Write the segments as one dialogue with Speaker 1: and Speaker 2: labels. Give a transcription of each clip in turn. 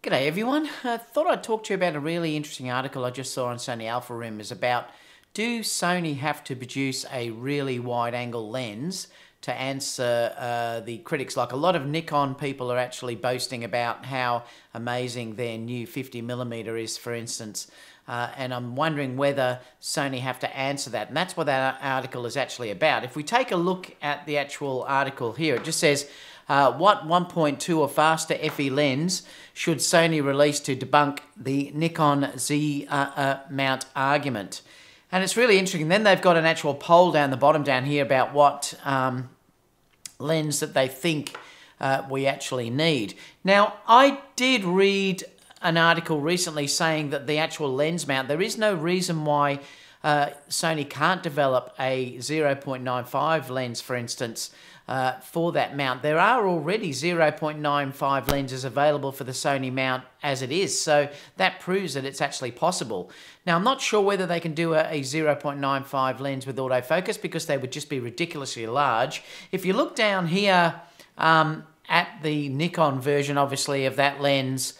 Speaker 1: G'day everyone. I thought I'd talk to you about a really interesting article I just saw on Sony Alpha Rumors about, do Sony have to produce a really wide angle lens to answer the critics? Like, a lot of Nikon people are actually boasting about how amazing their new 50mm is, for instance. And I'm wondering whether Sony have to answer that. And that's what that article is actually about. If we take a look at the actual article here, it just says, what 1.2 or faster FE lens should Sony release to debunk the Nikon Z mount argument? And it's really interesting. Then they've got an actual poll down the bottom down here about what lens that they think we actually need. Now, I did read an article recently saying that the actual lens mount, there is no reason why Sony can't develop a 0.95 lens, for instance, for that mount. There are already 0.95 lenses available for the Sony mount as it is, so that proves that it's actually possible. Now, I'm not sure whether they can do a 0.95 lens with autofocus, because they would just be ridiculously large. If you look down here at the Nikon version, obviously, of that lens,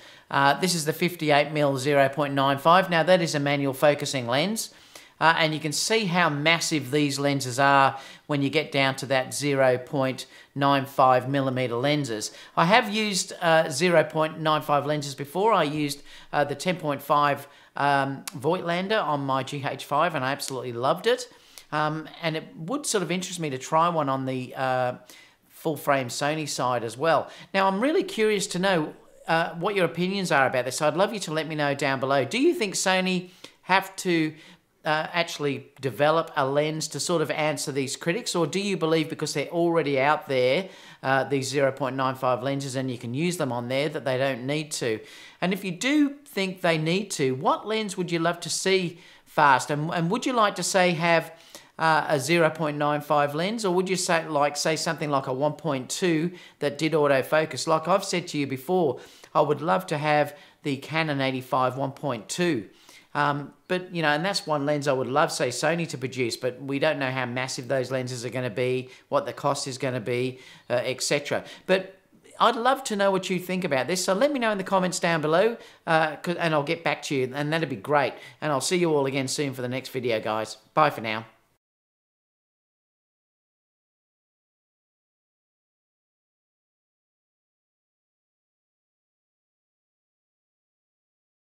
Speaker 1: this is the 58mm 0.95. Now, that is a manual focusing lens. And you can see how massive these lenses are when you get down to that 0.95mm lenses. I have used 0.95 lenses before. I used the 10.5 Voightlander on my GH5, and I absolutely loved it. And it would sort of interest me to try one on the full-frame Sony side as well. Now, I'm really curious to know what your opinions are about this. So I'd love you to let me know down below. Do you think Sony have to actually develop a lens to sort of answer these critics, or do you believe because they're already out there, these 0.95 lenses, and you can use them on there, that they don't need to? And if you do think they need to, what lens would you love to see fast? And would you like to say have a 0.95 lens, or would you say something like a 1.2 that did autofocus? Like I've said to you before, I would love to have the Canon 85 1.2. But, you know, and that's one lens I would love, say, Sony to produce, but we don't know how massive those lenses are going to be, what the cost is going to be, etc. But I'd love to know what you think about this, so let me know in the comments down below, and I'll get back to you, and that'd be great. And I'll see you all again soon for the next video, guys. Bye for now.